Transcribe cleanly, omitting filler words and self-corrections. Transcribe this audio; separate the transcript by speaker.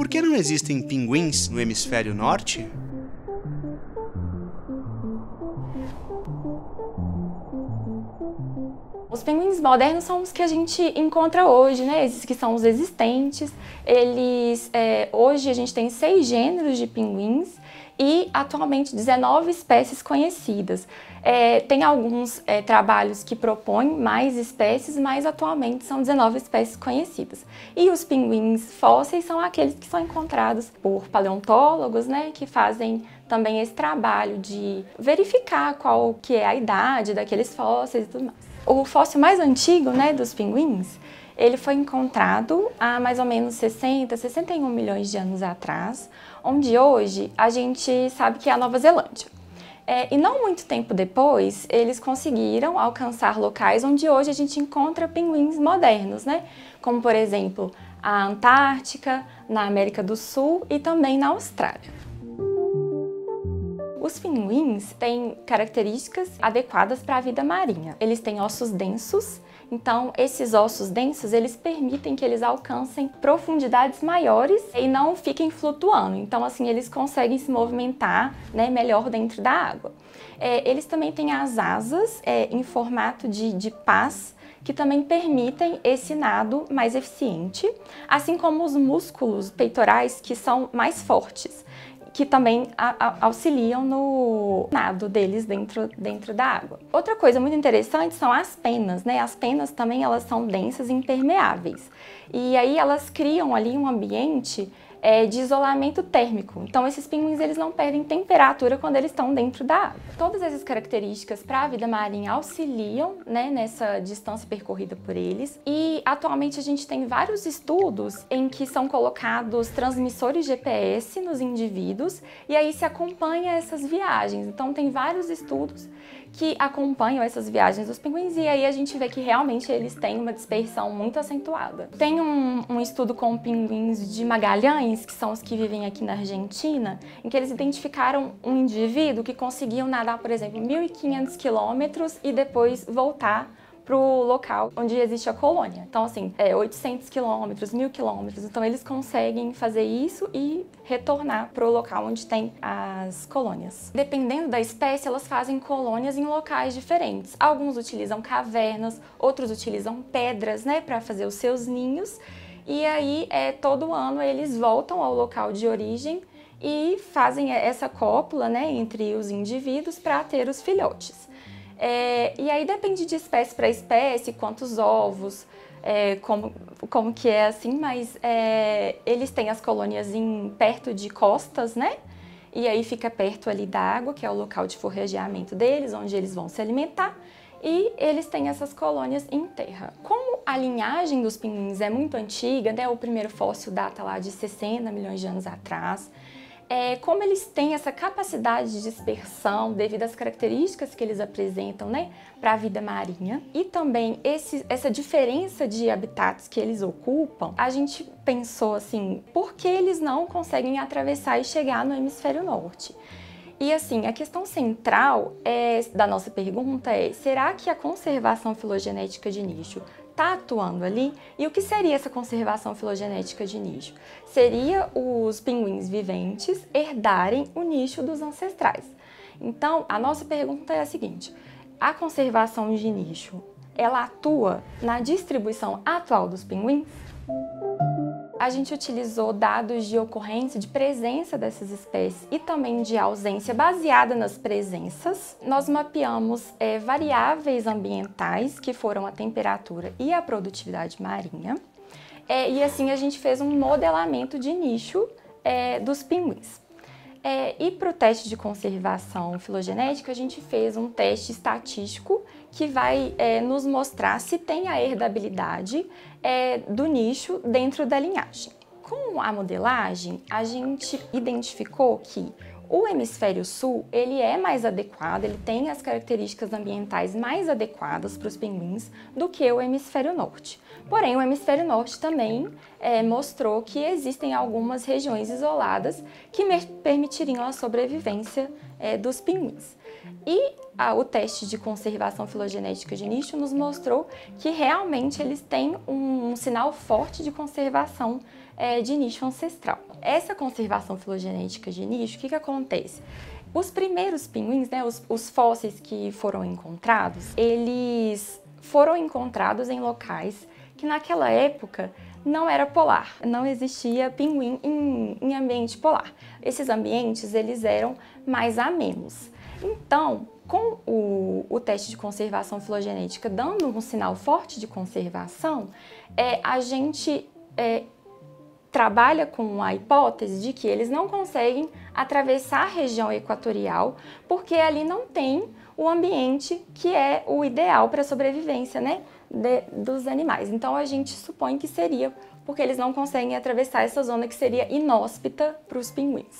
Speaker 1: por que não existem pinguins no hemisfério norte?
Speaker 2: Os pinguins modernos são os que a gente encontra hoje, né? Esses que são os existentes. Hoje a gente tem 6 gêneros de pinguins e atualmente 19 espécies conhecidas. Tem alguns trabalhos que propõem mais espécies, mas atualmente são 19 espécies conhecidas. E os pinguins fósseis são aqueles que são encontrados por paleontólogos, né? Que fazem também esse trabalho de verificar qual que é a idade daqueles fósseis e tudo mais. O fóssil mais antigo, né, dos pinguins, ele foi encontrado há mais ou menos 61 milhões de anos atrás, onde hoje a gente sabe que é a Nova Zelândia. E não muito tempo depois, eles conseguiram alcançar locais onde hoje a gente encontra pinguins modernos, né? Como, por exemplo, a Antártica, na América do Sul e também na Austrália. Os pinguins têm características adequadas para a vida marinha. Eles têm ossos densos, então esses ossos densos eles permitem que eles alcancem profundidades maiores e não fiquem flutuando. Então assim eles conseguem se movimentar, né, melhor dentro da água. Eles também têm as asas em formato de pás, que também permitem esse nado mais eficiente, assim como os músculos peitorais que são mais fortes, que também auxiliam no nado deles dentro da água. Outra coisa muito interessante são as penas, né? As penas também elas são densas e impermeáveis. E aí elas criam ali um ambiente de isolamento térmico. Então esses pinguins eles não perdem temperatura quando eles estão dentro da água. Todas essas características para a vida marinha auxiliam, né, nessa distância percorrida por eles. E atualmente a gente tem vários estudos em que são colocados transmissores GPS nos indivíduos e aí se acompanha essas viagens. Então tem vários estudos que acompanham essas viagens dos pinguins e aí a gente vê que realmente eles têm uma dispersão muito acentuada. Tem um estudo com pinguins de Magalhães, que são os que vivem aqui na Argentina, em que eles identificaram um indivíduo que conseguiu nadar, por exemplo, 1.500 quilômetros e depois voltar para o local onde existe a colônia. Então, assim, 800 quilômetros, 1.000 quilômetros. Então, eles conseguem fazer isso e retornar para o local onde tem as colônias. Dependendo da espécie, elas fazem colônias em locais diferentes. Alguns utilizam cavernas, outros utilizam pedras, né, para fazer os seus ninhos. E aí, todo ano, eles voltam ao local de origem e fazem essa cópula, né, entre os indivíduos para ter os filhotes. E aí depende de espécie para espécie, quantos ovos, como que é assim, mas eles têm as colônias perto de costas, né? E aí fica perto ali da água, que é o local de forrageamento deles, onde eles vão se alimentar. E eles têm essas colônias em terra. Como a linhagem dos pinguins é muito antiga, né? O primeiro fóssil data lá de 60 milhões de anos atrás. Como eles têm essa capacidade de dispersão devido às características que eles apresentam, né, para a vida marinha e também essa diferença de habitats que eles ocupam, a gente pensou assim, por que eles não conseguem atravessar e chegar no hemisfério norte? E assim, a questão central da nossa pergunta é, será que a conservação filogenética de nicho está atuando ali? E o que seria essa conservação filogenética de nicho? Seria os pinguins viventes herdarem o nicho dos ancestrais. Então, a nossa pergunta é a seguinte, a conservação de nicho, ela atua na distribuição atual dos pinguins? A gente utilizou dados de ocorrência, de presença dessas espécies e também de ausência baseada nas presenças. Nós mapeamos variáveis ambientais, que foram a temperatura e a produtividade marinha. E assim a gente fez um modelamento de nicho dos pinguins. E para o teste de conservação filogenética, a gente fez um teste estatístico que vai nos mostrar se tem a herdabilidade do nicho dentro da linhagem. Com a modelagem, a gente identificou que o hemisfério sul ele é mais adequado, ele tem as características ambientais mais adequadas para os pinguins do que o hemisfério norte. Porém, o hemisfério norte também mostrou que existem algumas regiões isoladas que permitiriam a sobrevivência dos pinguins. E o teste de conservação filogenética de nicho nos mostrou que realmente eles têm um sinal forte de conservação de nicho ancestral. Essa conservação filogenética de nicho, o que acontece? Os primeiros pinguins, né, os fósseis que foram encontrados, eles foram encontrados em locais que naquela época não era polar, não existia pinguim em ambiente polar. Esses ambientes, eles eram mais amenos. Então, com o teste de conservação filogenética dando um sinal forte de conservação, a gente trabalha com a hipótese de que eles não conseguem atravessar a região equatorial porque ali não tem o ambiente que é o ideal para a sobrevivência, né, dos animais. Então a gente supõe que seria porque eles não conseguem atravessar essa zona que seria inóspita para os pinguins.